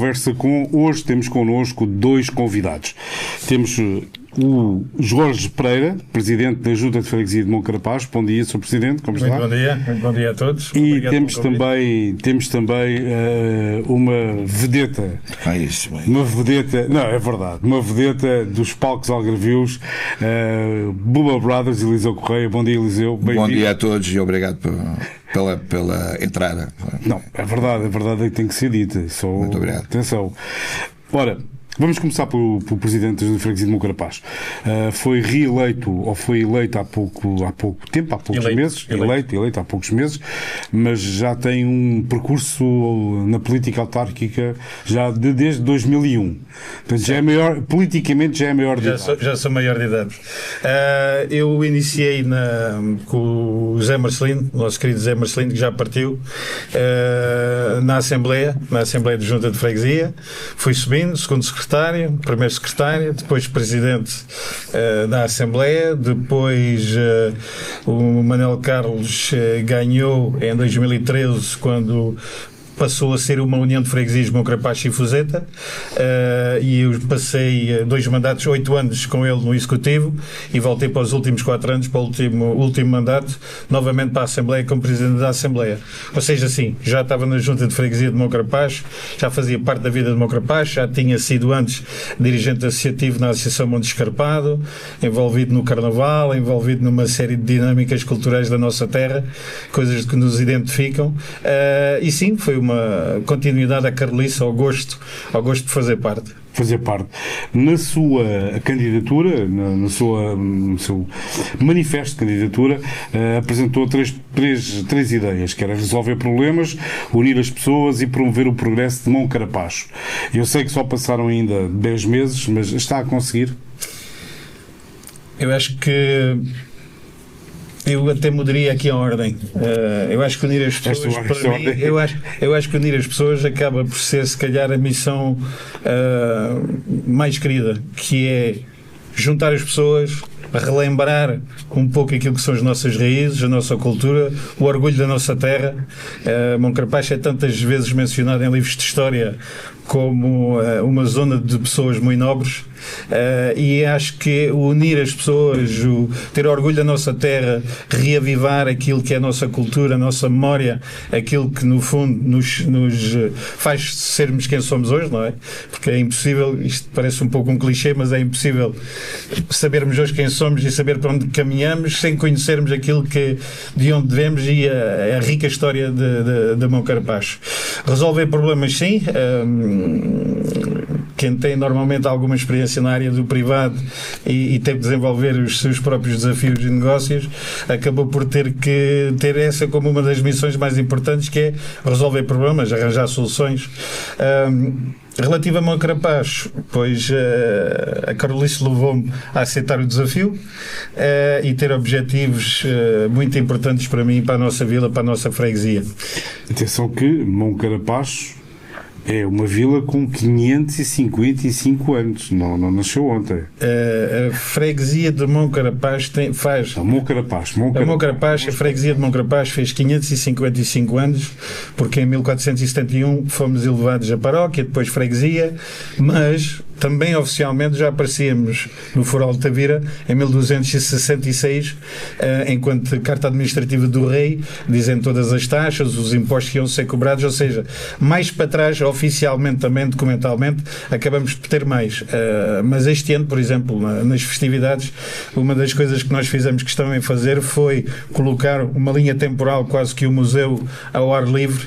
conversa com... Hoje temos connosco dois convidados. Temos o Jorge Pereira, Presidente da Junta de Freguesia de Moncarapaz. Bom dia, Sr. Presidente, como está? Muito bom dia a todos. E temos também uma vedeta. Uma vedeta, não, é verdade, uma vedeta dos palcos algarvios, Bubba Brothers, Eliseu Correia. Bom dia, Eliseu. Bom dia a todos e obrigado pela entrada. Não, é verdade que tem que ser dita. Muito obrigado. Atenção. Ora, vamos começar pelo Presidente da Freguesia de Moncarapaz. Foi reeleito, ou foi eleito há poucos meses, eleito há poucos meses, mas já tem um percurso na política autárquica desde 2001. Portanto, já é maior, politicamente já é maior de idade. Já sou maior de idade. Eu iniciei com o Zé Marcelino, o nosso querido Zé Marcelino, que já partiu, na Assembleia de Junta de Freguesia. Fui subindo, segundo secretário, primeiro secretário, depois presidente da Assembleia, depois o Manuel Carlos ganhou em 2013, quando passou a ser uma união de freguesias de Moncarapaz e Fuzeta, e eu passei 2 mandatos, 8 anos com ele no Executivo, e voltei para os últimos 4 anos, para o último mandato, novamente para a Assembleia, como Presidente da Assembleia. Ou seja, sim, já estava na Junta de Freguesia de Moncarapaz, já fazia parte da vida de Moncarapaz, já tinha sido antes dirigente associativo na Associação Monte Escarpado, envolvido no Carnaval, envolvido numa série de dinâmicas culturais da nossa terra, coisas que nos identificam, e sim, foi uma continuidade à carolice, ao gosto de fazer parte. Na sua candidatura, no seu manifesto de candidatura, apresentou três ideias, que era resolver problemas, unir as pessoas e promover o progresso de Moncarapaz. Eu sei que só passaram ainda 10 meses, mas está a conseguir? Eu acho que eu até mudaria aqui a ordem. Eu acho que unir as pessoas, para mim, eu acho que unir as pessoas acaba por ser, se calhar, a missão mais querida, que é juntar as pessoas, relembrar um pouco aquilo que são as nossas raízes, a nossa cultura, o orgulho da nossa terra. Moncarapaz é tantas vezes mencionado em livros de história como uma zona de pessoas muito nobres, e acho que unir as pessoas, ter orgulho da nossa terra, reavivar aquilo que é a nossa cultura, a nossa memória, aquilo que no fundo nos faz sermos quem somos hoje, não é? Porque é impossível, isto parece um pouco um clichê, mas é impossível sabermos hoje quem somos e saber para onde caminhamos sem conhecermos aquilo de onde devemos e a rica história de Moncarapaz. Resolver problemas, sim. Quem tem normalmente alguma experiência na área do privado e tem que desenvolver os seus próprios desafios de negócios, acabou por ter que ter essa como uma das missões mais importantes, que é resolver problemas, arranjar soluções. Relativo a Moncarapaz, pois a carolice levou-me a aceitar o desafio e ter objetivos muito importantes para mim, para a nossa vila, para a nossa freguesia. Atenção que Moncarapaz é uma vila com 555 anos, não nasceu ontem. A freguesia de Moncarapaz a freguesia de Moncarapaz fez 555 anos, porque em 1471 fomos elevados a paróquia, depois freguesia, mas também oficialmente já aparecíamos no Foro de Tavira em 1266, enquanto carta administrativa do rei, dizendo todas as taxas, os impostos que iam ser cobrados, ou seja, mais para trás, oficialmente também, documentalmente, acabamos por ter mais. Mas este ano, por exemplo, nas festividades, uma das coisas que nós fizemos questão em fazer foi colocar uma linha temporal, quase que um museu ao ar livre,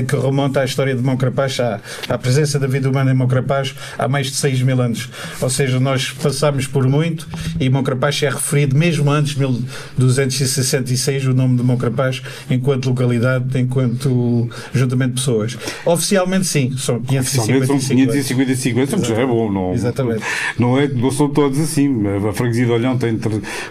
que remonta à história de Moncarapaz, à presença da vida humana em Moncarapaz há mais de 6.000 anos. Ou seja, nós passámos por muito e Moncarapaz é referido mesmo antes de 1266 o nome de Moncarapaz enquanto localidade, enquanto juntamento de pessoas. Oficialmente sim, são 555 anos, mas já é bom, não? Exatamente. Não são todos assim. A freguesia de Olhão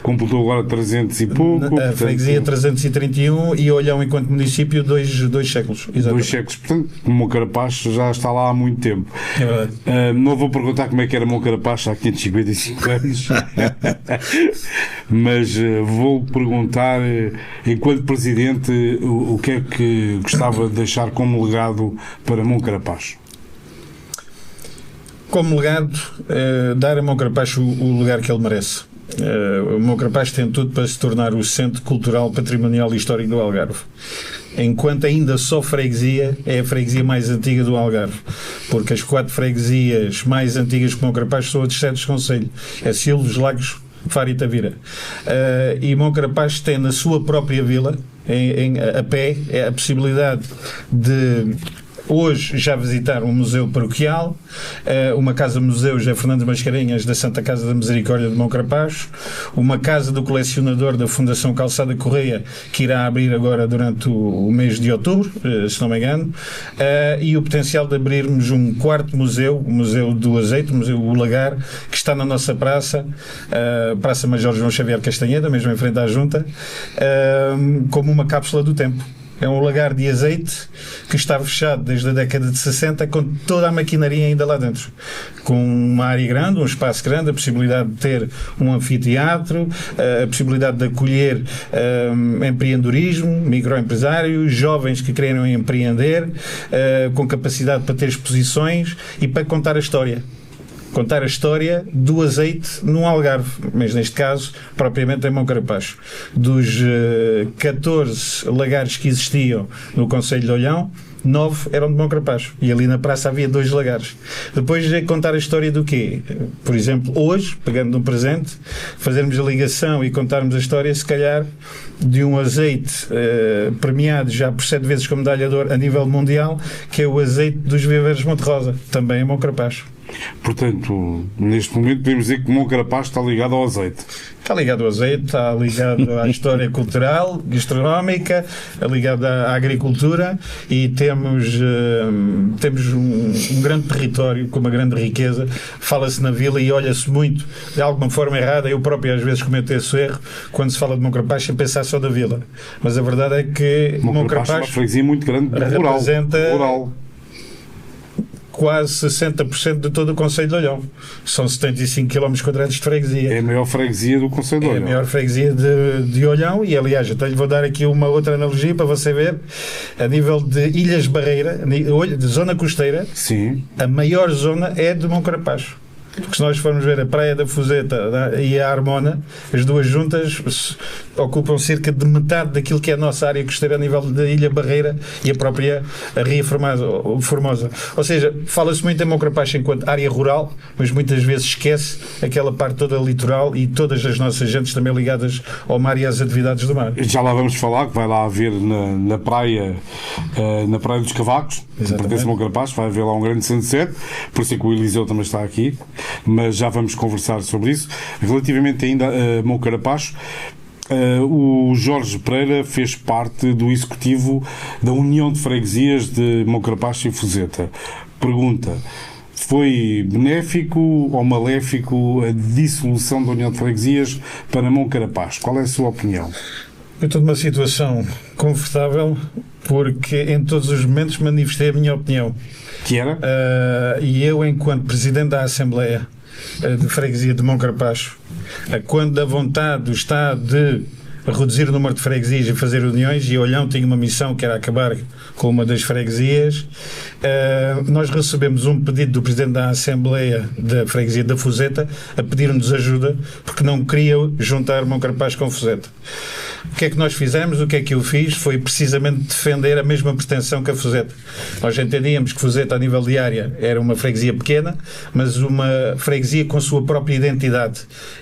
completou agora 300 e pouco. A freguesia 331 e Olhão enquanto município 2 séculos. Exatamente. 2 séculos, portanto, Moncarapaz já está lá há muito tempo. É verdade. Não vou perguntar como é que era Moncarapaz há 555 anos, mas vou perguntar, enquanto Presidente, o que é que gostava de deixar como legado para Moncarapaz? Como legado, dar a Moncarapaz o lugar que ele merece. O Moncarapaz tem tudo para se tornar o centro cultural, patrimonial e histórico do Algarve. Enquanto ainda só freguesia, é a freguesia mais antiga do Algarve, porque as 4 freguesias mais antigas que Moncarapaz são as 7 concelhos, é Silves, Lagos, Faro e Tavira. E Moncarapaz tem na sua própria vila, a pé, a possibilidade de hoje já visitar um museu paroquial, uma casa-museu José Fernandes Mascarenhas da Santa Casa da Misericórdia de Moncarapaz, uma casa do colecionador da Fundação Calçada Correia, que irá abrir agora durante o mês de outubro, se não me engano, e o potencial de abrirmos um 4º museu, o Museu do Azeite, o Museu O Lagar, que está na nossa praça, Praça Major João Xavier Castanheda, mesmo em frente à Junta, como uma cápsula do tempo. É um lagar de azeite que está fechado desde a década de 60, com toda a maquinaria ainda lá dentro. Com uma área grande, um espaço grande, a possibilidade de ter um anfiteatro, a possibilidade de acolher empreendedorismo, microempresários, jovens que queiram empreender, com capacidade para ter exposições e para contar a história. Contar a história do azeite no Algarve, mas neste caso, propriamente em Moncarapaz. Dos 14 lagares que existiam no concelho de Olhão, 9 eram de Moncarapaz. E ali na praça havia 2 lagares. Depois de contar a história do quê? Por exemplo, hoje, pegando um presente, fazermos a ligação e contarmos a história, se calhar, de um azeite premiado já por 7 vezes como medalha de ouro a nível mundial, que é o azeite dos Viveiros Monte Rosa, também em Moncarapaz. Portanto, neste momento podemos dizer que Moncarapaz está ligado ao azeite. Está ligado ao azeite, está ligado à história cultural, gastronómica, está ligado à agricultura e temos um grande território com uma grande riqueza. Fala-se na vila e olha-se muito, de alguma forma errada, eu próprio às vezes cometo esse erro, quando se fala de Moncarapaz sem pensar só da vila. Mas a verdade é que Moncarapaz é uma freguesia muito grande, representa rural. Quase 60% de todo o concelho de Olhão. São 75 km² de freguesia. É a maior freguesia do concelho de Olhão. É a maior freguesia de Olhão e, aliás, até lhe vou dar aqui uma outra analogia para você ver. A nível de Ilhas Barreira, de zona costeira, sim, a maior zona é de Moncarapaz. Porque se nós formos ver a Praia da Fuseta e a Armona, as duas juntas ocupam cerca de metade daquilo que é a nossa área costeira a nível da Ilha Barreira e a própria Ria Formosa. Ou seja, fala-se muito em Moncarapaz enquanto área rural, mas muitas vezes esquece aquela parte toda litoral e todas as nossas gentes também ligadas ao mar e às atividades do mar. Já lá vamos falar, que vai lá haver na praia dos Cavacos, que pertence a Moncarapaz, vai haver lá um grande sunset, por isso é que o Eliseu também está aqui. Mas já vamos conversar sobre isso. Relativamente ainda a Moncarapaz, o Jorge Pereira fez parte do executivo da União de Freguesias de Moncarapaz e Fuseta. Pergunta: foi benéfico ou maléfico a dissolução da União de Freguesias para Moncarapaz? Qual é a sua opinião? Eu estou numa situação confortável porque em todos os momentos manifestei a minha opinião. Que era? E eu, enquanto Presidente da Assembleia de Freguesia de Moncarapaz, quando a vontade do Estado de reduzir o número de freguesias e fazer uniões, e Olhão tinha uma missão que era acabar com uma das freguesias, nós recebemos um pedido do Presidente da Assembleia da Freguesia da Fuseta a pedir-nos ajuda porque não queria juntar Moncarapaz com Fuseta. O que é que nós fizemos? O que é que eu fiz? Foi precisamente defender a mesma pretensão que a Fuseta. Nós entendíamos que Fuseta, a nível de área, era uma freguesia pequena, mas uma freguesia com a sua própria identidade.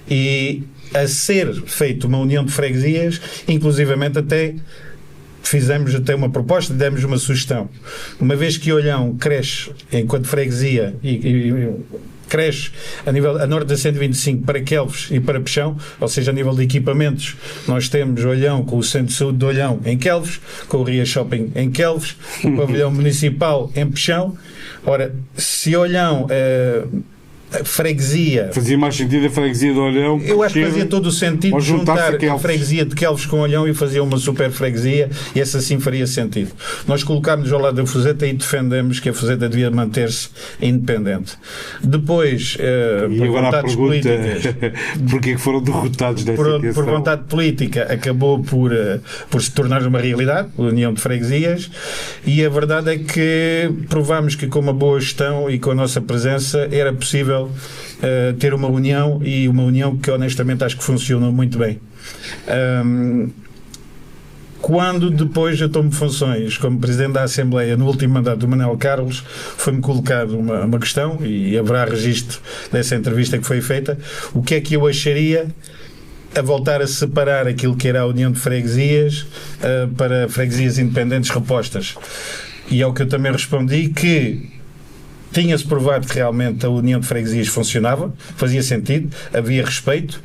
E a ser feita uma união de freguesias, inclusivamente até fizemos até uma proposta, demos uma sugestão. Uma vez que Olhão cresce enquanto freguesia e cresce a norte da 125 para Quelves e para Peixão, ou seja, a nível de equipamentos, nós temos Olhão com o Centro de Saúde de Olhão em Quelves, com o Ria Shopping em Quelves, o pavilhão municipal em Peixão. Ora, se Olhão a freguesia... Fazia mais sentido a freguesia de Olhão. Eu acho que fazia todo o sentido juntar a freguesia de Quelves com Olhão e fazer uma super freguesia, e essa sim faria sentido. Nós colocámos ao lado da Fuzeta e defendemos que a Fuzeta devia manter-se independente. Depois, por vontades políticas... Porquê que foram derrotados dessa por vontade política, acabou por se tornar uma realidade, a União de Freguesias, e a verdade é que provámos que com uma boa gestão e com a nossa presença era possível ter uma união, e uma união que honestamente acho que funcionou muito bem. Quando depois eu tomo funções como Presidente da Assembleia no último mandato do Manuel Carlos, foi-me colocado uma questão, e haverá registro dessa entrevista que foi feita: o que é que eu acharia a voltar a separar aquilo que era a União de Freguesias para freguesias independentes repostas. E ao que eu também respondi que tinha-se provado que realmente a União de Freguesias funcionava, fazia sentido, havia respeito,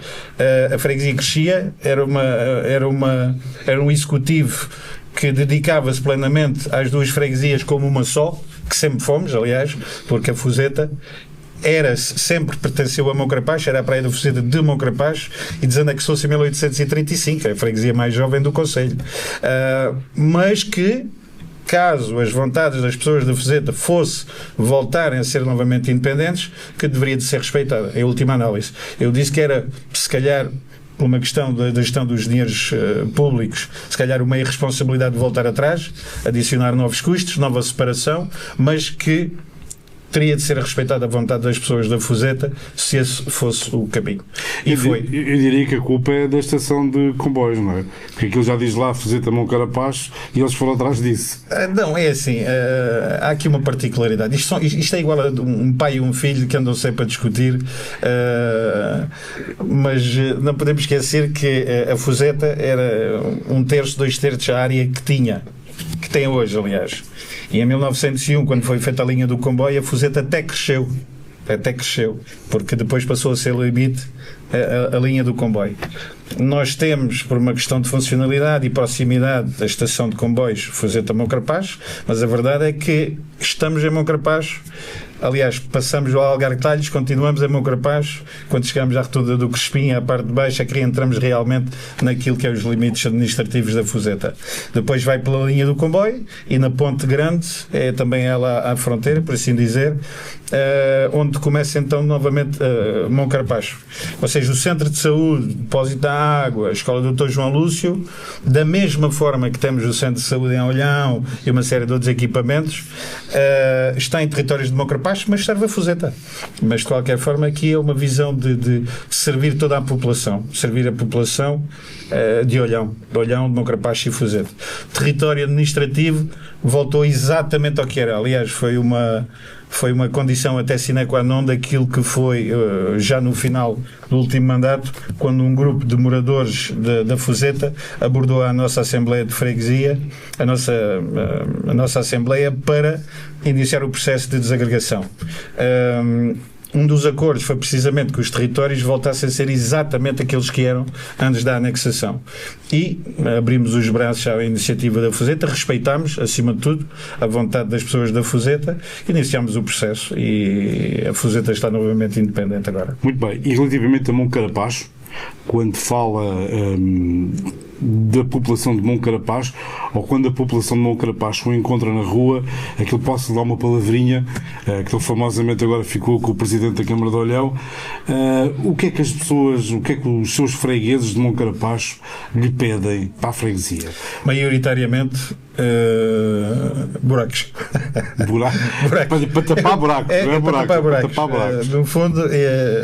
a freguesia crescia, era um executivo que dedicava-se plenamente às duas freguesias como uma só, que sempre fomos, aliás, porque a Fuzeta sempre pertenceu a Moncarapaz, era a Praia da Fuzeta de Moncarapaz, e desanexou-se em 1835, a freguesia mais jovem do concelho. Mas que, caso as vontades das pessoas da Fuzeta fosse voltarem a ser novamente independentes, que deveria de ser respeitada, em última análise. Eu disse que era, se calhar, por uma questão da gestão dos dinheiros públicos, se calhar uma irresponsabilidade de voltar atrás, adicionar novos custos, nova separação, mas que teria de ser respeitada a vontade das pessoas da Fuzeta, se esse fosse o caminho. E foi. Eu diria que a culpa é da estação de comboios, não é? Porque aquilo já diz lá Fuzeta Moncarapaz e eles foram atrás disso. Não, é assim, há aqui uma particularidade. Isto é igual a um pai e um filho que andam sempre a discutir, mas não podemos esquecer que a Fuzeta era 1/3, 2/3 a área que tem hoje, aliás. E em 1901, quando foi feita a linha do comboio, a Fuzeta até cresceu, porque depois passou a ser limite a linha do comboio. Nós temos, por uma questão de funcionalidade e proximidade da estação de comboios, Fuzeta Moncarapaz, mas a verdade é que estamos em Moncarapaz. Aliás, passamos ao Algartalhos, continuamos em Moncarapaz, quando chegamos à rotunda do Crespim, à parte de baixo, é que entramos realmente naquilo que é os limites administrativos da Fuzeta. Depois vai pela linha do comboio e na Ponte Grande, é também ela à fronteira, por assim dizer, onde começa então novamente Moncarapaz. Ou seja, o Centro de Saúde, Depósito da Água, a Escola Dr. João Lúcio, da mesma forma que temos o Centro de Saúde em Olhão e uma série de outros equipamentos, está em territórios de Moncarapaz, mas serve a Fuzeta. Mas de qualquer forma aqui é uma visão de servir toda a população, servir a população de Olhão, de Moncarapaz e Fuzeta. Território administrativo voltou exatamente ao que era. Aliás, foi uma condição até sine qua non daquilo que foi já no final do último mandato, quando um grupo de moradores da Fuzeta abordou a nossa Assembleia de Freguesia, a nossa Assembleia, para iniciar o processo de desagregação. Um dos acordos foi precisamente que os territórios voltassem a ser exatamente aqueles que eram antes da anexação. E abrimos os braços à iniciativa da Fuzeta, respeitámos, acima de tudo, a vontade das pessoas da Fuzeta, iniciámos o processo e a Fuzeta está novamente independente agora. Muito bem. E relativamente a Moncarapaz, quando fala da população de Moncarapaz, ou quando a população de Moncarapaz o encontra na rua, aquilo posso dar uma palavrinha, que famosamente agora ficou com o Presidente da Câmara de Olhão, o que é que as pessoas, o que é que os seus fregueses de Moncarapaz lhe pedem para a freguesia? Maioritariamente buracos. Buracos. Para tapar buracos. Para tapar buracos. No fundo,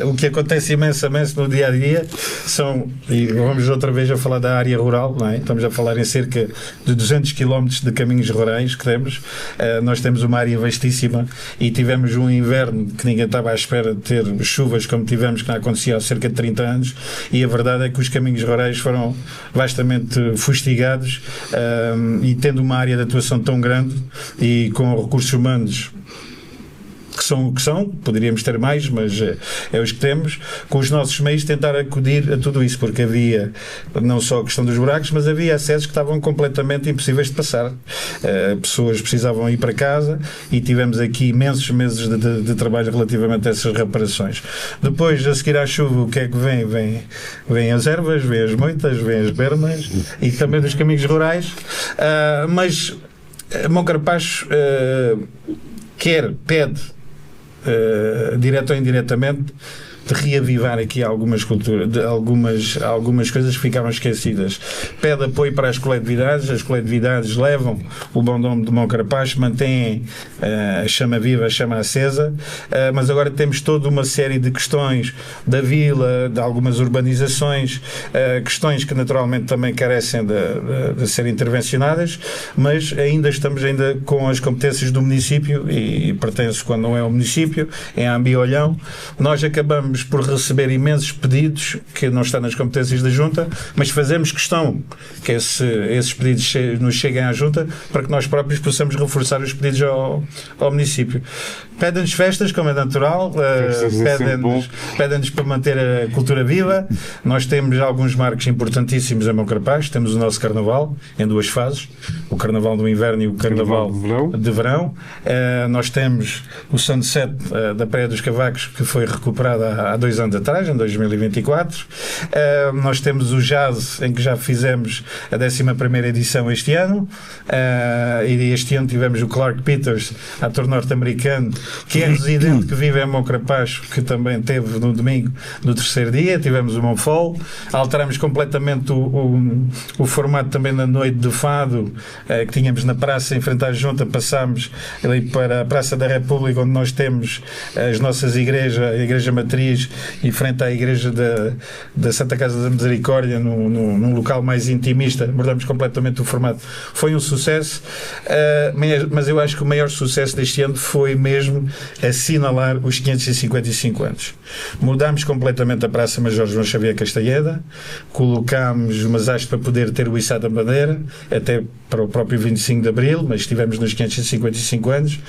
o que acontece imensamente no dia a dia são, e vamos outra vez a falar da área rural, não é? Estamos a falar em cerca de 200 km de caminhos rurais que temos. Nós temos uma área vastíssima e tivemos um inverno que ninguém estava à espera de ter chuvas como tivemos, que não acontecia há cerca de 30 anos, e a verdade é que os caminhos rurais foram vastamente fustigados, e tendo uma área de atuação tão grande e com recursos humanos que são o que são, poderíamos ter mais, mas é os que temos, com os nossos meios tentar acudir a tudo isso, porque havia não só a questão dos buracos, mas havia acessos que estavam completamente impossíveis de passar. Pessoas precisavam ir para casa e tivemos aqui imensos meses de trabalho relativamente a essas reparações. Depois, a seguir à chuva, o que é que vem? Vem as ervas, vem as moitas, vem as bermas e também dos caminhos rurais, mas Moncarapaz pede, direto ou indiretamente, de reavivar aqui algumas culturas, algumas coisas que ficaram esquecidas. Pede apoio para as coletividades levam o bom nome de Moncarapaz, mantêm a chama viva, a chama acesa, mas agora temos toda uma série de questões da vila, de algumas urbanizações, questões que naturalmente também carecem de serem intervencionadas, mas estamos com as competências do município e pertence, quando não é o município, é a Ambiolhão. Nós acabamos por receber imensos pedidos que não estão nas competências da Junta, mas fazemos questão que esses pedidos nos cheguem à Junta para que nós próprios possamos reforçar os pedidos ao município. Pedem-nos festas, como é natural, pedem-nos para manter a cultura viva. Nós temos alguns marcos importantíssimos em Moncarapaz. Temos o nosso Carnaval, em 2 fases, o Carnaval do Inverno e o Carnaval de Verão. Nós temos o Sunset da Praia dos Cavacos, que foi recuperada há 2 anos atrás, em 2024. Nós temos o Jazz, em que já fizemos a 11ª edição este ano, e este ano tivemos o Clark Peters, ator norte-americano, que é residente, que vive em Moncarapaz, que também teve no domingo, no 3º dia. Tivemos o Monfol, alteramos completamente o formato também na noite de fado, que tínhamos na praça, em frente à Junta. Passámos ali para a Praça da República, onde nós temos as nossas igrejas, a Igreja Matriz, e frente à Igreja da Santa Casa da Misericórdia, num local mais intimista. Mudamos completamente o formato. Foi um sucesso, mas eu acho que o maior sucesso deste ano foi mesmo assinalar os 555 anos. Mudámos completamente a Praça Major João Xavier Castelheda, colocámos umas hastes para poder ter o içado da bandeira, até para o próprio 25 de Abril, mas estivemos nos 555 anos.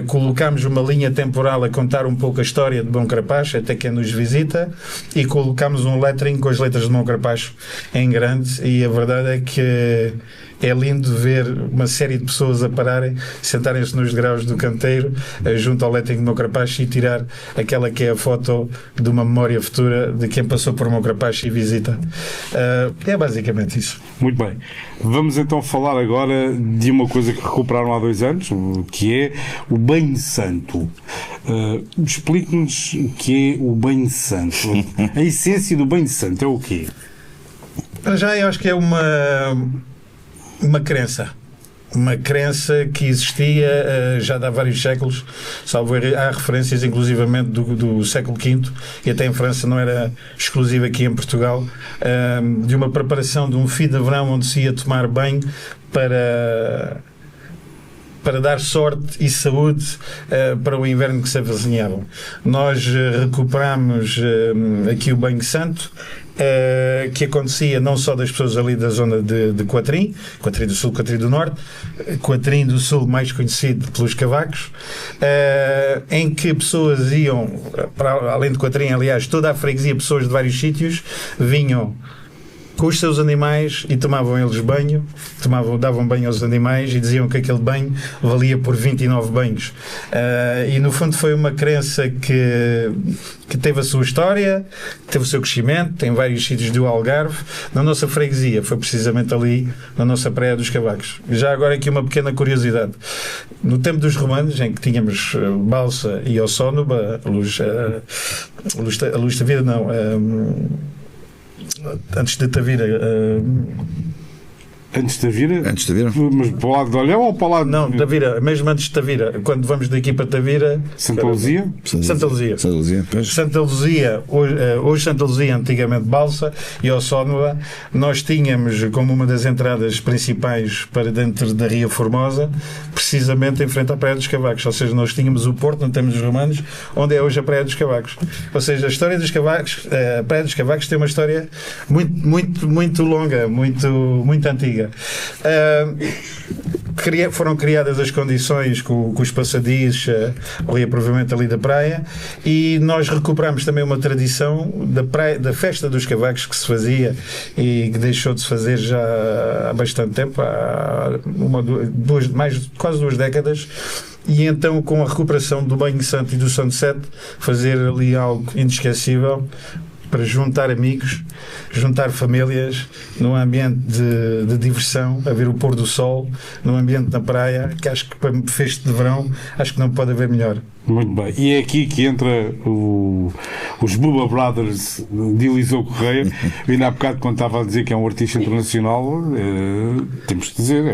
Colocámos uma linha temporal a contar um pouco a história de Moncarapaz, até quem nos visita, e colocámos um lettering com as letras de Moncarapaz em grande, e a verdade é que é lindo ver uma série de pessoas a pararem, sentarem-se nos degraus do canteiro, junto ao lettering de Moncarapaz, e tirar aquela que é a foto de uma memória futura de quem passou por Moncarapaz e visita. É basicamente isso. Muito bem. Vamos então falar agora de uma coisa que recuperaram há 2 anos, que é o Banho Santo. Explique-nos o que é o Banho Santo. A essência do Banho Santo é o quê? Para já, eu acho que é uma crença que existia já há vários séculos, salvo há referências inclusivamente do século V, e até em França, não era exclusivo aqui em Portugal, de uma preparação de um fim de verão onde se ia tomar banho para dar sorte e saúde para o inverno que se avizinhava. Nós recuperamos aqui o Banho Santo, que acontecia não só das pessoas ali da zona de Coatrim do Sul, Coatrim do Norte, Coatrim do Sul, mais conhecido pelos cavacos, em que pessoas iam, além de Coatrim, aliás, toda a freguesia, pessoas de vários sítios, vinham com os seus animais e tomavam eles banho, davam banho aos animais e diziam que aquele banho valia por 29 banhos. E no fundo foi uma crença que teve a sua história, teve o seu crescimento, tem vários sítios do Algarve. Na nossa freguesia foi precisamente ali, na nossa Praia dos Cavacos. Já agora aqui uma pequena curiosidade. No tempo dos romanos, em que tínhamos balsa e ossónoba, a luz da vida não... Antes de Tavira. Antes de Tavira? Antes de Tavira? Mas para o lado de Olhão ou para o lado Não, Tavira, mesmo antes de Tavira. Quando vamos daqui para Tavira. Santa Luzia? Santa Luzia. Santa Luzia, hoje Santa Luzia, antigamente Balsa e Ossónova. Nós tínhamos como uma das entradas principais para dentro da Ria Formosa, precisamente em frente à Praia dos Cavacos. Ou seja, nós tínhamos o Porto, não temos os romanos, onde é hoje a Praia dos Cavacos. Ou seja, a história dos Cavacos, a Praia dos Cavacos tem uma história muito longa, muito antiga. Praia. Foram criadas as condições com os passadiços, o reaproveitamento ali da praia, e nós recuperamos também uma tradição da festa dos cavacos que se fazia e que deixou de se fazer já há bastante tempo, há quase 2 décadas. E então, com a recuperação do Banho Santo e do Sunset, fazer ali algo inesquecível para juntar amigos, juntar famílias num ambiente de diversão, a ver o pôr do sol, num ambiente na praia, que acho que para festa de verão, acho que não pode haver melhor. Muito bem. E é aqui que entra os Bubba Brothers de Eliseu Correia. Ainda há bocado, quando estava a dizer que é um artista internacional, temos que dizer,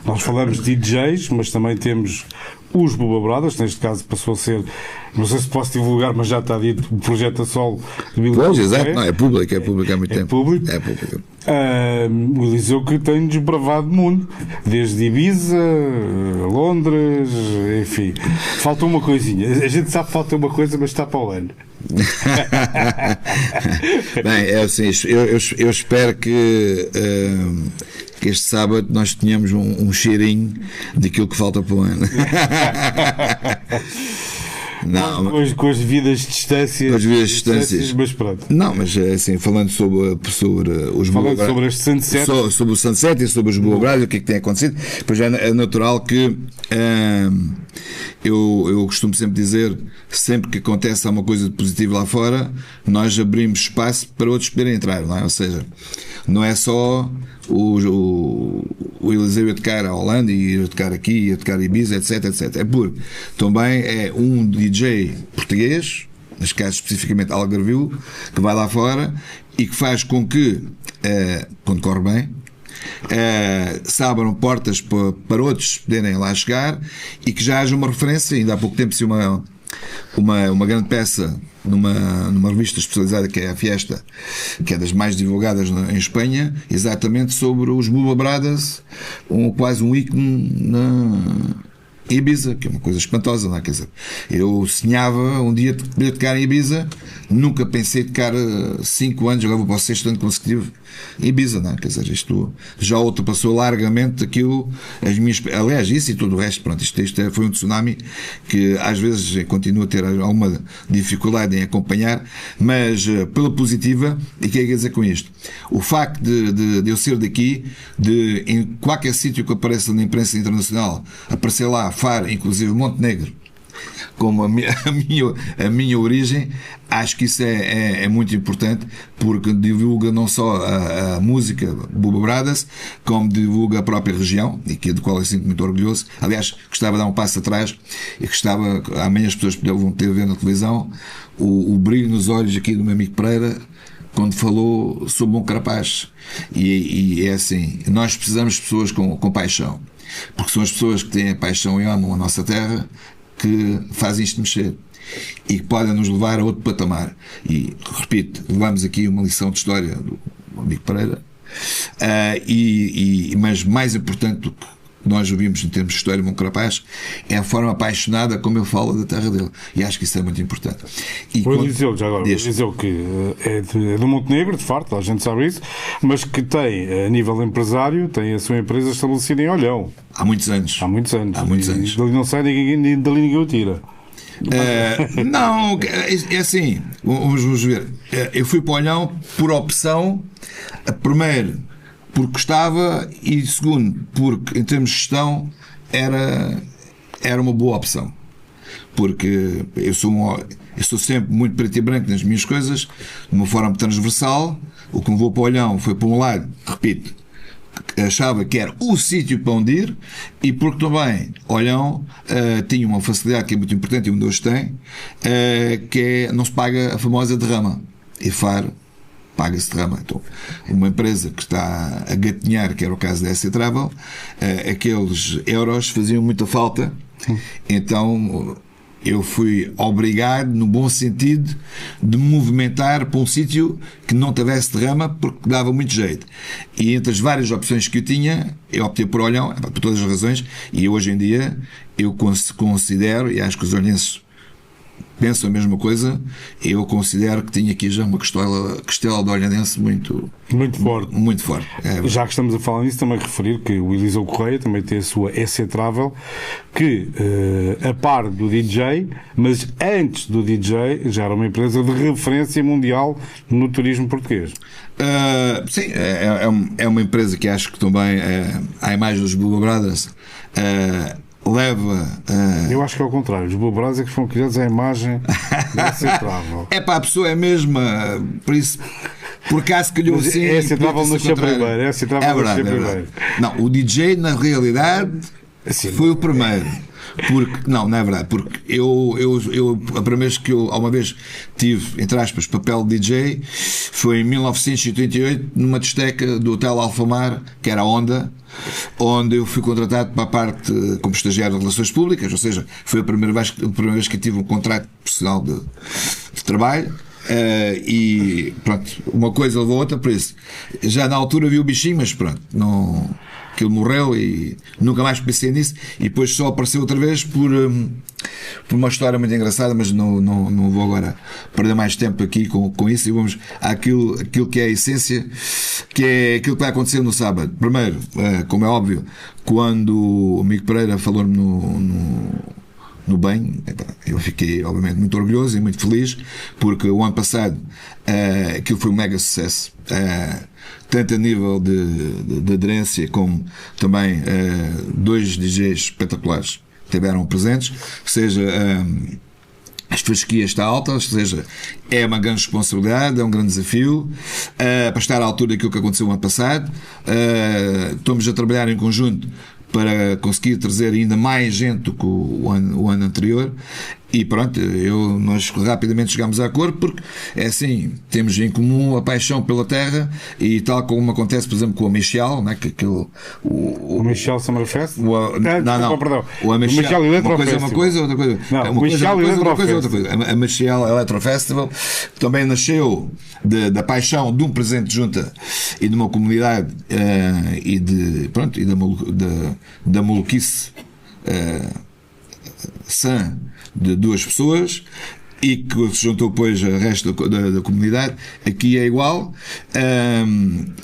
nós falamos de DJs, mas também temos os Bubba Brothers, neste caso passou a ser, não sei se posso divulgar, mas já está dito, o projeto a solo de Eliseu. Pois, exato, não, é público há muito tempo. Público. É público. O Eliseu que tem desbravado o mundo, desde Ibiza, Londres, enfim. Falta uma coisinha. A gente sabe que falta uma coisa, mas está para o ano. Bem, é assim, eu espero que este sábado nós tenhamos um cheirinho daquilo que falta para o ano. Não, com as devidas distâncias. Com as devidas distâncias. Mas pronto. Não, mas assim, falando sobre os sobre este Sunset. Sobre o Sunset e sobre os Bubba Brothers, o que é que tem acontecido, pois é natural que eu costumo sempre dizer, sempre que acontece alguma coisa de positivo lá fora, nós abrimos espaço para outros poderem entrar, não é? Ou seja, não é só o Eliseu ia tocar a Holanda e ia tocar aqui, ia tocar Ibiza, etc, etc. É porque também é um DJ português, neste caso especificamente Algarvio, que vai lá fora e que faz com que, quando corre bem, se abram portas para outros poderem lá chegar e que já haja uma referência. Ainda há pouco tempo se uma grande peça numa revista especializada que é a Fiesta, que é das mais divulgadas em Espanha, exatamente sobre os Bubba Brothers, quase um ícone na Ibiza, que é uma coisa espantosa, não é? Quer dizer, eu sonhava um dia de poder tocar em Ibiza, nunca pensei tocar 5 anos, agora vou para o 6º ano consecutivo em Ibiza, não é? Quer dizer, isto já ultrapassou largamente aquilo, aliás, isso e tudo o resto, pronto, isto foi um tsunami que às vezes continuo a ter alguma dificuldade em acompanhar, mas pela positiva, e o que é que quer dizer com isto? O facto de eu ser daqui, em qualquer sítio que apareça na imprensa internacional, aparecer lá Faro, inclusive Montenegro, como a minha origem, acho que isso é muito importante, porque divulga não só a música Bubba Brothers, como divulga a própria região, e que, de qual eu sinto muito orgulhoso. Aliás, gostava de dar um passo atrás e gostava, amanhã as pessoas vão ter a ver na televisão o brilho nos olhos aqui do meu amigo Pereira quando falou sobre Bom Carapaz. E é assim, nós precisamos de pessoas com paixão, porque são as pessoas que têm a paixão e amam a nossa terra que fazem isto mexer e que podem nos levar a outro patamar. E, repito, levamos aqui uma lição de história do amigo Pereira, mas mais importante do que nós ouvimos em termos de história de Bom Carapaz é a forma apaixonada como ele fala da terra dele, e acho que isso é muito importante. O Eliseu, já agora, o Eliseu que é do Montenegro, de facto, a gente sabe isso, mas que tem, a nível empresário, tem a sua empresa estabelecida em Olhão. Há muitos anos. Há muitos anos. E dali não sai ninguém, dali ninguém o tira. Não, é assim, vamos ver. Eu fui para o Olhão por opção, primeiro porque gostava e segundo porque em termos de gestão era uma boa opção, porque eu sou sempre muito preto e branco nas minhas coisas, de uma forma transversal. O que me levou para o Olhão foi, por um lado, repito, achava que era o sítio para onde ir, e porque também Olhão tinha uma facilidade que é muito importante e onde hoje tem, que é, não se paga a famosa derrama, e Faro paga-se derrama. Então, uma empresa que está a gatinhar, que era o caso da SC Travel, aqueles euros faziam muita falta. Então eu fui obrigado, no bom sentido, de me movimentar para um sítio que não tivesse derrama, porque dava muito jeito. E entre as várias opções que eu tinha, eu optei por Olhão, por todas as razões, e hoje em dia eu considero, e acho que os olhenses pensam a mesma coisa. Eu considero que tinha aqui já uma costela de olhanense muito forte. Muito forte. Já que estamos a falar nisso, também referir que o Eliseu Correia também tem a sua EC Travel, que a par do DJ, mas antes do DJ, já era uma empresa de referência mundial no turismo português. Sim, é uma empresa que acho que também, à imagem dos Blue Brothers, leva. Eu acho que é o contrário. Os Blue Brothers é que foram criados à imagem da EC Travel. A pessoa é mesmo, por isso. Por acaso calhou assim. A EC Travel nasceu primeiro. É verdade. Não, o DJ, na realidade, foi o primeiro. Porque, não é verdade, porque eu a primeira vez que eu, uma vez tive, entre aspas, papel de DJ foi em 1988 numa discoteca do Hotel Alfamar, que era a Onda, onde eu fui contratado para a parte como estagiário de Relações Públicas, ou seja, foi a primeira vez que eu tive um contrato profissional de trabalho. E pronto, uma coisa levou a outra, por isso já na altura vi o bichinho, mas pronto, não, aquilo morreu e nunca mais pensei nisso, e depois só apareceu outra vez por uma história muito engraçada, mas não vou agora perder mais tempo aqui com isso, e vamos àquilo que é a essência, que é aquilo que vai acontecer no sábado. Primeiro, como é óbvio, quando o amigo Pereira falou-me no bem, eu fiquei obviamente muito orgulhoso e muito feliz, porque o ano passado aquilo foi um mega sucesso, tanto a nível de aderência como também 2 DJs espetaculares estiveram presentes, ou seja, as fasquias está alta, ou seja, é uma grande responsabilidade, é um grande desafio, para estar à altura daquilo que aconteceu o ano passado. Estamos a trabalhar em conjunto para conseguir trazer ainda mais gente do que o ano anterior, e pronto, nós rapidamente chegámos a acordo, porque é assim, temos em comum a paixão pela terra, e tal como acontece, por exemplo, com a Michel, né, que o Michel Summerfest? Perdão. O Michel Electro uma coisa, outra coisa. Não, o Michel outra coisa. A Michel Electro Festival também nasceu da paixão de um presidente de junta e de uma comunidade, e da maluquice sã de 2 pessoas, e que se juntou depois ao resto da comunidade. Aqui é igual,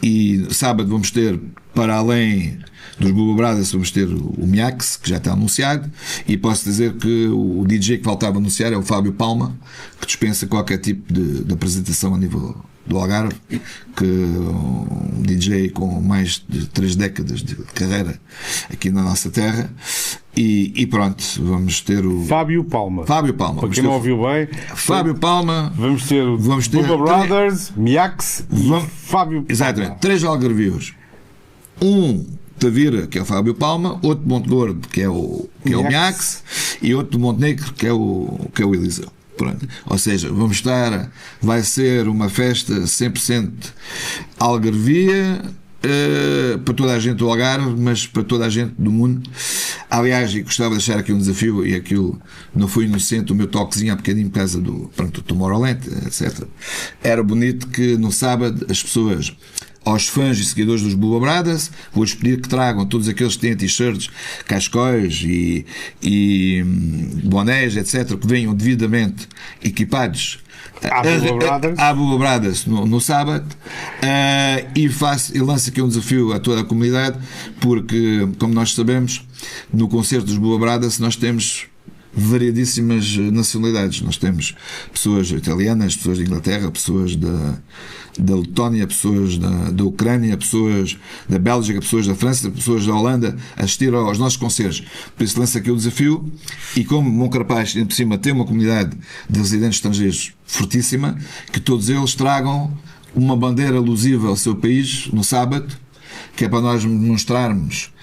e sábado vamos ter, para além dos Blue Brothers, vamos ter o Miax, que já está anunciado, e posso dizer que o DJ que faltava anunciar é o Fábio Palma, que dispensa qualquer tipo de apresentação a nível do Algarve, que um DJ com mais de 3 décadas de carreira aqui na nossa terra. E pronto, vamos ter o Fábio Palma. Para quem não ouviu bem, Fábio Palma. Vamos ter Blue Brothers, Miax e Fábio Palma. Exatamente, 3 algarvios. Um Tavira, que é o Fábio Palma, outro de Monte Gordo, que é o Miax, e outro de Montenegro, que é o Eliseu. Pronto. Ou seja, vai ser uma festa 100% algarvia, para toda a gente do Algarve, mas para toda a gente do mundo. Aliás, e gostava de deixar aqui um desafio, e aquilo não foi inocente, o meu toquezinho há bocadinho por causa do Tomorrowland, etc. Era bonito que no sábado as pessoas, aos fãs e seguidores dos Blue Brothers, vou-lhes pedir que tragam todos aqueles que têm t-shirts, cascóis e bonés, etc., que venham devidamente equipados à Blue Brothers no sábado, e lanço aqui um desafio a toda a comunidade, porque, como nós sabemos, no concerto dos Blue Brothers nós temos variadíssimas nacionalidades. Nós temos pessoas italianas, pessoas da Inglaterra, pessoas da Letónia, pessoas da Ucrânia, pessoas da Bélgica, pessoas da França, pessoas da Holanda a assistir aos nossos concertos. Por isso lança aqui o desafio, e como Moncarapaz, por cima, tem uma comunidade de residentes estrangeiros fortíssima, que todos eles tragam uma bandeira alusiva ao seu país no sábado, que é para nós demonstrarmos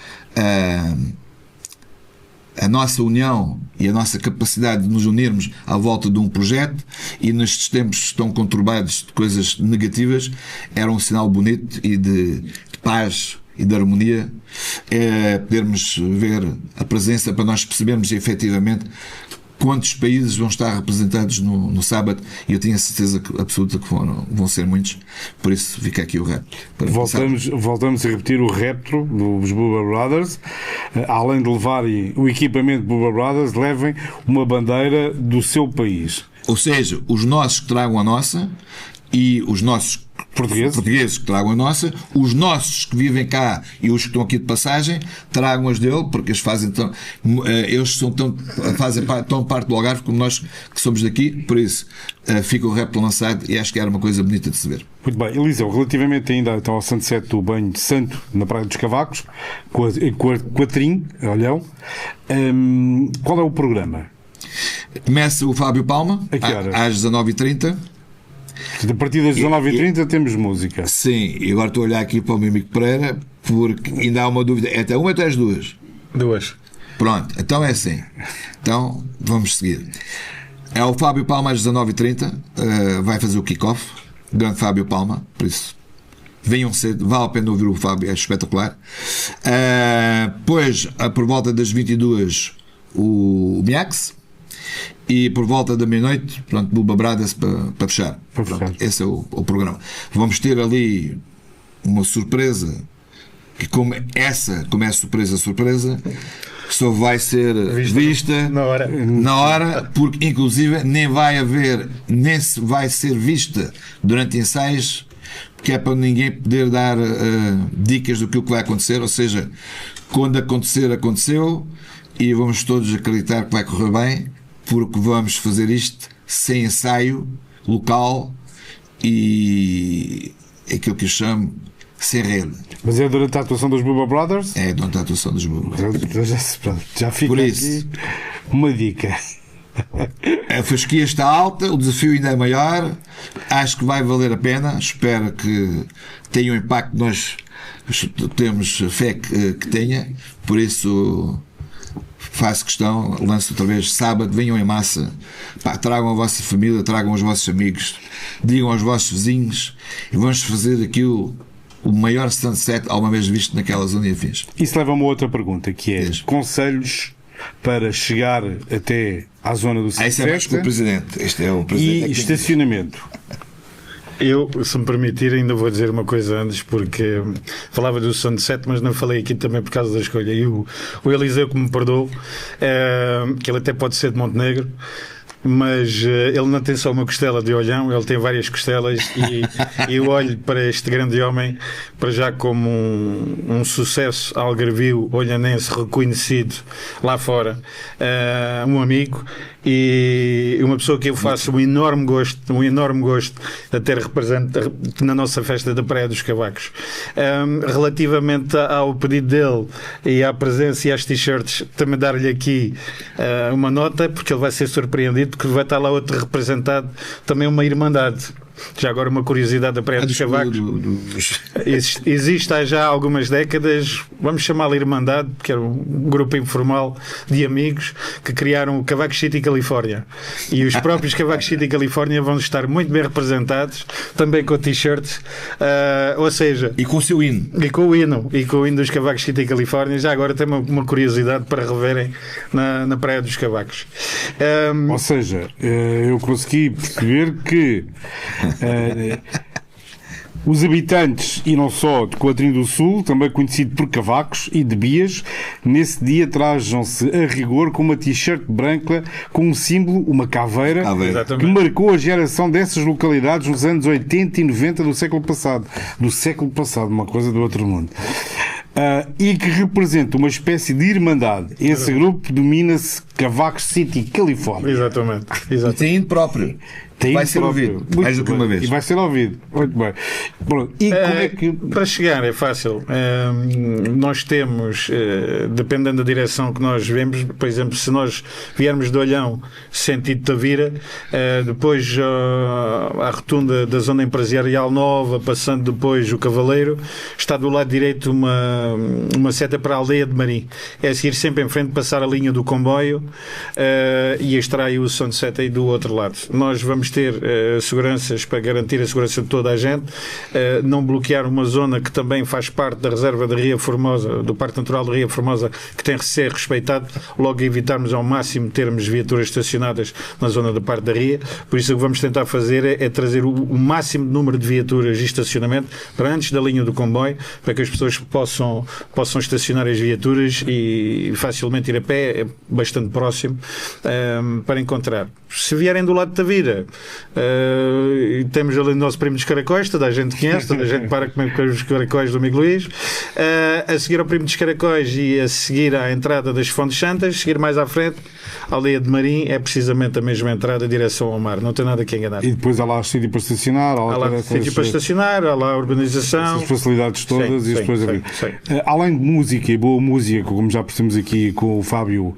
a nossa união e a nossa capacidade de nos unirmos à volta de um projeto. E nestes tempos tão conturbados de coisas negativas, era um sinal bonito e de paz e de harmonia, podermos ver a presença, para nós percebermos efetivamente quantos países vão estar representados no sábado, e eu tenho a certeza absoluta que vão ser muitos, por isso fica aqui o rap. Voltamos a repetir o repto dos Bubba Brothers, além de levarem o equipamento Bubba Brothers, levem uma bandeira do seu país. Ou seja, os nossos que tragam a nossa e os nossos portugueses que tragam a nossa, os nossos que vivem cá e os que estão aqui de passagem tragam as dele, porque eles fazem fazem tão parte do Algarve como nós que somos daqui, por isso fica o rap lançado e acho que era uma coisa bonita de se ver. Muito bem, Eliseu, relativamente ainda então, ao sunset do banho de santo na Praia dos Cavacos, Coatrim, Olhão, qual é o programa? Começa o Fábio Palma às 19h30. A partir das 19h30 temos música. Sim, e agora estou a olhar aqui para o meu amigo Pereira, porque ainda há uma dúvida. É até uma ou até as duas? Duas. Pronto, então é assim. Então vamos seguir. É o Fábio Palma às 19h30, vai fazer o kick-off. Grande Fábio Palma, por isso venham cedo, vale a pena ouvir o Fábio, é espetacular. Depois, por volta das 22h, o Miax. E por volta da meia-noite, pronto, Bubba Brothers para fechar. Pronto, esse é o programa. Vamos ter ali uma surpresa, que como é surpresa, só vai ser vista na hora, porque inclusive nem se vai ser vista durante ensaios, que é para ninguém poder dar dicas do que vai acontecer, ou seja, quando acontecer, aconteceu, e vamos todos acreditar que vai correr bem, porque vamos fazer isto sem ensaio local e aquilo que eu chamo sem rede. Mas é durante a atuação dos Bubba Brothers? É durante a atuação dos Bubba Brothers. Já fica aqui uma dica. A fasquia está alta, o desafio ainda é maior, acho que vai valer a pena, espero que tenha o impacto que nós temos fé que tenha, por isso faço questão, lanço outra vez sábado, venham em massa, tragam a vossa família, tragam os vossos amigos, digam aos vossos vizinhos e vamos fazer aquilo, o maior sunset alguma vez visto naquela zona e afins. Isso leva a uma outra pergunta, que é conselhos para chegar até à zona do sunset. Isso é mais com o Presidente. Este é o Presidente. E estacionamento. Eu, se me permitir, ainda vou dizer uma coisa antes, porque falava do Sunset, mas não falei aqui também por causa da escolha. E o Eliseu, que me perdoou, que ele até pode ser de Montenegro, mas ele não tem só uma costela de Olhão, ele tem várias costelas e eu olho para este grande homem para já como um sucesso algarvio olhanense reconhecido lá fora, um amigo e uma pessoa que eu faço um enorme gosto de ter representado na nossa festa da Praia dos Cavacos. Relativamente ao pedido dele e à presença e às t-shirts, também dar-lhe aqui uma nota, porque ele vai ser surpreendido, porque vai estar lá outro representado, também uma irmandade. Já agora uma curiosidade da Praia dos Cavacos. Existe há já algumas décadas, vamos chamá-la Irmandade, que era um grupo informal de amigos que criaram o Cavacos City Califórnia. E os próprios Cavacos City Califórnia vão estar muito bem representados, também com t-shirts, ou seja... E com o seu hino. E com o hino dos Cavacos City Califórnia. Já agora tem uma curiosidade para reverem na Praia dos Cavacos. Ou seja, eu consegui perceber que os habitantes, e não só de Coatrim do Sul, também conhecido por Cavacos e de Bias, nesse dia trajam-se a rigor com uma t-shirt branca com um símbolo, uma caveira, que marcou a geração dessas localidades nos anos 80 e 90 do século passado, uma coisa do outro mundo. E que representa uma espécie de irmandade. Esse grupo denomina-se Cavacos City Califórnia. Exatamente. E tem hino próprio. Vai ser ouvido mais do que uma vez. E vai ser ouvido. Muito bem. Pronto. E como é que... Para chegar é fácil. Nós temos, dependendo da direção que nós vemos, por exemplo, se nós viermos de Olhão, sentido Tavira, depois à rotunda da zona empresarial nova, passando depois o Cavaleiro, está do lado direito uma seta para a aldeia de Marim. É seguir sempre em frente, passar a linha do comboio e extrai o Sunset aí do outro lado. Nós vamos vamos ter seguranças para garantir a segurança de toda a gente, não bloquear uma zona que também faz parte da reserva da Ria Formosa, do Parque Natural da Ria Formosa, que tem que ser respeitado, logo evitarmos ao máximo termos viaturas estacionadas na zona da parte da Ria. Por isso o que vamos tentar fazer é trazer o máximo número de viaturas e estacionamento para antes da linha do comboio, para que as pessoas possam estacionar as viaturas e facilmente ir a pé, é bastante próximo, para encontrar. Se vierem do lado de Tavira, temos ali o nosso primo dos caracóis, toda a gente conhece, toda a gente para comer com os caracóis do amigo Luís, a seguir ao primo dos caracóis e a seguir à entrada das Fontes Santas, seguir mais à frente, a aldeia de Marim é precisamente a mesma entrada em direção ao mar, não tem nada que enganar. E depois há lá sítio para estacionar, há lá sítio para estacionar, há lá a urbanização, as facilidades todas, e depois além de música e boa música, como já percebemos aqui com o Fábio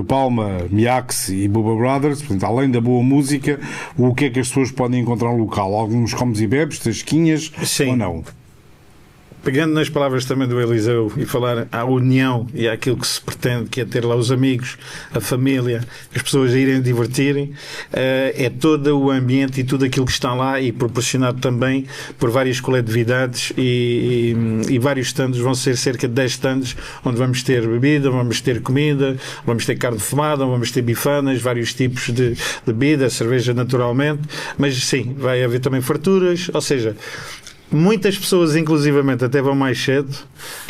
Palma, Miax e Bubba Brothers, portanto, além da boa música, o que é que as pessoas podem encontrar no local? Alguns comes e bebes, tasquinhas ou não? Pegando nas palavras também do Eliseu e falar à união e àquilo que se pretende, que é ter lá os amigos, a família, as pessoas a irem divertirem, é todo o ambiente e tudo aquilo que está lá e proporcionado também por várias coletividades e vários stands, vão ser cerca de 10 stands, onde vamos ter bebida, vamos ter comida, vamos ter carne defumada, vamos ter bifanas, vários tipos de bebida, cerveja naturalmente, mas sim, vai haver também farturas, ou seja, muitas pessoas, inclusivamente, até vão mais cedo,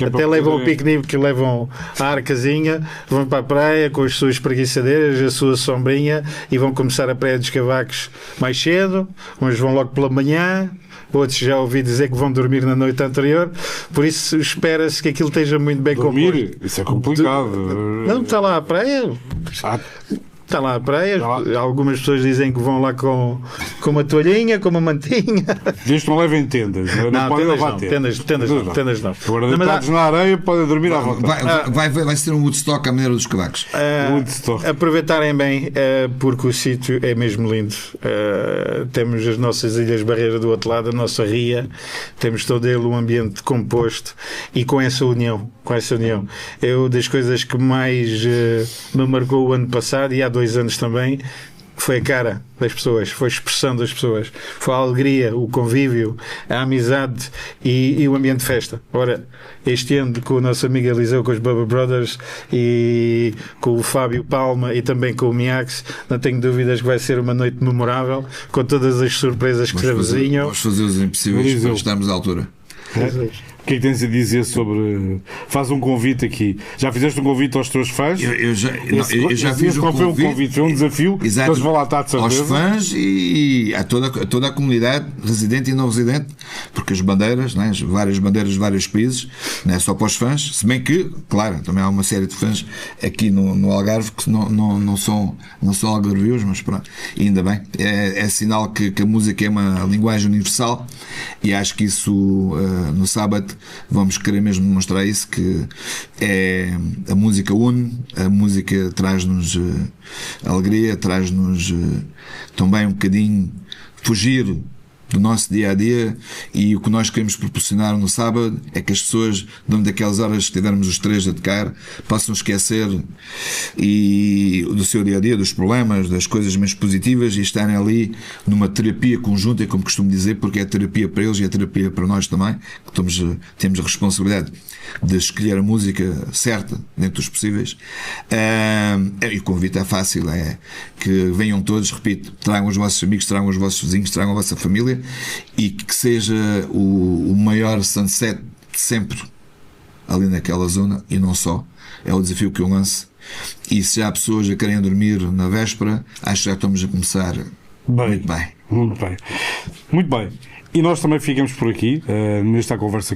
até levam o piquenique, levam a arcazinha, vão para a praia com as suas preguiçadeiras, a sua sombrinha e vão começar a Praia dos Cavacos mais cedo, uns vão logo pela manhã, outros já ouvi dizer que vão dormir na noite anterior, por isso espera-se que aquilo esteja muito bem composto. Isso é complicado. Não, está lá a praia. Está lá a praia, algumas pessoas dizem que vão lá com uma toalhinha, com uma mantinha. Desde que não levem tendas, não podem levar tendas não. Agora, deitados na areia, podem dormir à vontade. Vai ser um Woodstock à maneira dos cavacos. Aproveitarem bem, porque o sítio é mesmo lindo. Temos as nossas Ilhas Barreiras do outro lado, a nossa ria, temos todo ele um ambiente composto e com essa união. Eu, das coisas que mais me marcou o ano passado e há 2 anos também, foi a cara das pessoas, foi a expressão das pessoas, foi a alegria, o convívio, a amizade e o ambiente de festa. Ora, este ano com o nosso amigo Eliseu, com os Bubba Brothers e com o Fábio Palma e também com o Miax, não tenho dúvidas que vai ser uma noite memorável, com todas as surpresas que se avizinham. Vamos fazer os impossíveis para estarmos à altura. O que é que tens a dizer sobre... Faz um convite aqui. Já fizeste um convite aos teus fãs? Eu já fiz um convite. Foi um desafio. Exato, eles vão lá estar de certeza. Aos fãs e a toda a comunidade, residente e não residente, porque as bandeiras, né, várias bandeiras de vários países, não é só para os fãs, se bem que, claro, também há uma série de fãs aqui no Algarve que não são algarvios, mas pronto, ainda bem. É sinal que a música é uma linguagem universal e acho que isso no sábado vamos querer mesmo demonstrar isso, que a música une, a música traz-nos alegria, traz-nos também um bocadinho fugir do nosso dia a dia, e o que nós queremos proporcionar no sábado é que as pessoas, durante aquelas horas que tivermos os 3 a tocar, possam esquecer do seu dia a dia, dos problemas, das coisas menos positivas, e estarem ali numa terapia conjunta, como costumo dizer, porque é terapia para eles e é terapia para nós também, que temos a responsabilidade de escolher a música certa dentro dos possíveis. E o convite é fácil, é que venham todos, repito, tragam os vossos amigos, tragam os vossos vizinhos, tragam a vossa família, e que seja o maior sunset de sempre ali naquela zona, e não só. É o desafio que eu lanço, e se já há pessoas a querem dormir na véspera, acho que já estamos a começar muito bem. E nós também ficamos por aqui, nesta conversa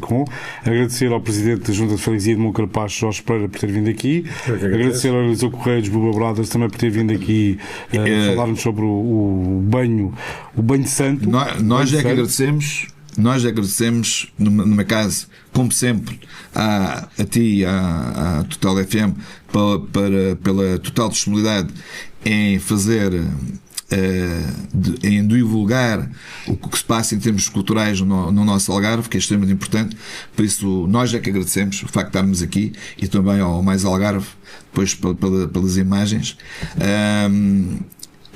agradecer ao Presidente da Junta de Freguesia de Moncarapaz, Jorge Pereira, por ter vindo aqui, agradecer ao Eliseu Correia dos Bubba Brothers também por ter vindo aqui falar-nos sobre o banho santo. Nós é que agradecemos, no meu caso, como sempre, a ti e à Total FM pela total disponibilidade em fazer, em divulgar o que se passa em termos culturais no nosso Algarve, que é extremamente importante. Por isso nós é que agradecemos o facto de estarmos aqui, e também ao Mais Algarve depois pelas imagens,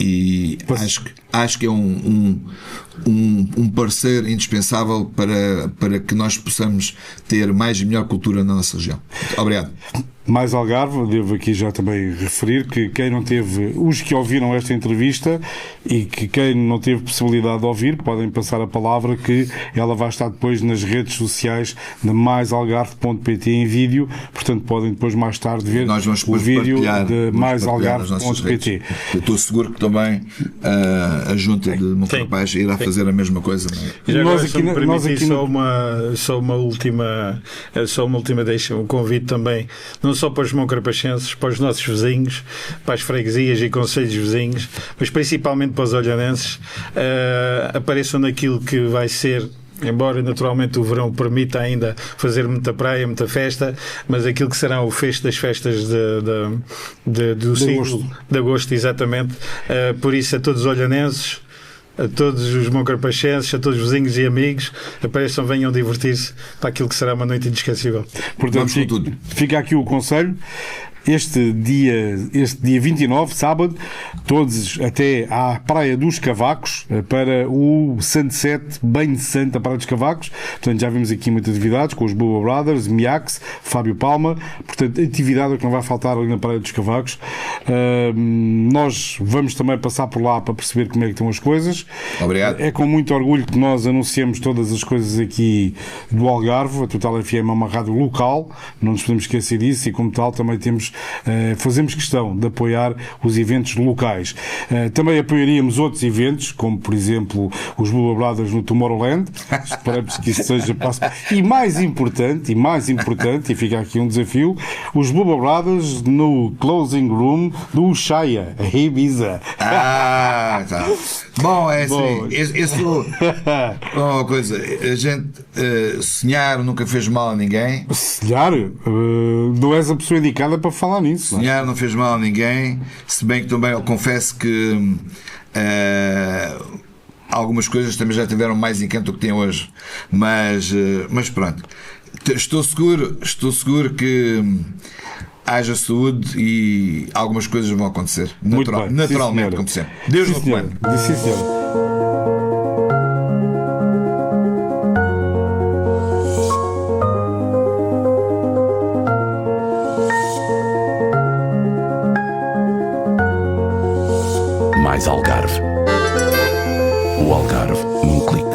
e acho que é um parecer indispensável para que nós possamos ter mais e melhor cultura na nossa região. Obrigado. Mais Algarve, devo aqui já também referir que quem não teve, os que ouviram esta entrevista e que quem não teve possibilidade de ouvir, podem passar a palavra que ela vai estar depois nas redes sociais na maisalgarve.pt em vídeo, portanto podem depois mais tarde ver o vídeo de maisalgarve.pt. Eu estou seguro que também a Junta de Moncarapaz irá fazer a mesma coisa. E já nós aqui só uma última deixa, um convite também, não só para os moncarapachenses, para os nossos vizinhos, para as freguesias e concelhos vizinhos, mas principalmente para os olhanenses, apareçam naquilo que vai ser, embora naturalmente o verão permita ainda fazer muita praia, muita festa, mas aquilo que será o fecho das festas do ciclo de agosto, exatamente. Por isso, a todos os olhanenses, a todos os moncarapachenses, a todos os vizinhos e amigos, apareçam, venham divertir-se para aquilo que será uma noite inesquecível. Portanto, fica aqui o conselho. Este dia 29, sábado, todos até à Praia dos Cavacos, para o sunset bem santo da Praia dos Cavacos. Portanto, já vimos aqui muitas atividades com os Bubba Brothers, Miax, Fábio Palma. Portanto, atividade que não vai faltar ali na Praia dos Cavacos. Nós vamos também passar por lá para perceber como é que estão as coisas. Obrigado. É com muito orgulho que nós anunciamos todas as coisas aqui do Algarve. A Total FM é uma rádio local, não nos podemos esquecer disso, e como tal também fazemos questão de apoiar os eventos locais. Também apoiaríamos outros eventos, como por exemplo os Bubba Brothers no Tomorrowland. Esperamos que isso seja passo. E mais importante, e fica aqui um desafio, os Bubba Brothers no Closing Room do Shaya, a Ibiza. Tá. Bom, é assim. Uma coisa, a gente sonhar nunca fez mal a ninguém. Sonhar? Não és a pessoa indicada para falar nisso. Sonhar não fez mal a ninguém, se bem que também eu confesso que algumas coisas também já tiveram mais encanto do que têm hoje, mas pronto, estou seguro que haja saúde e algumas coisas vão acontecer naturalmente, como sempre. Deus no comando. Sim, senhor. Mais Algarve. O Algarve num clique.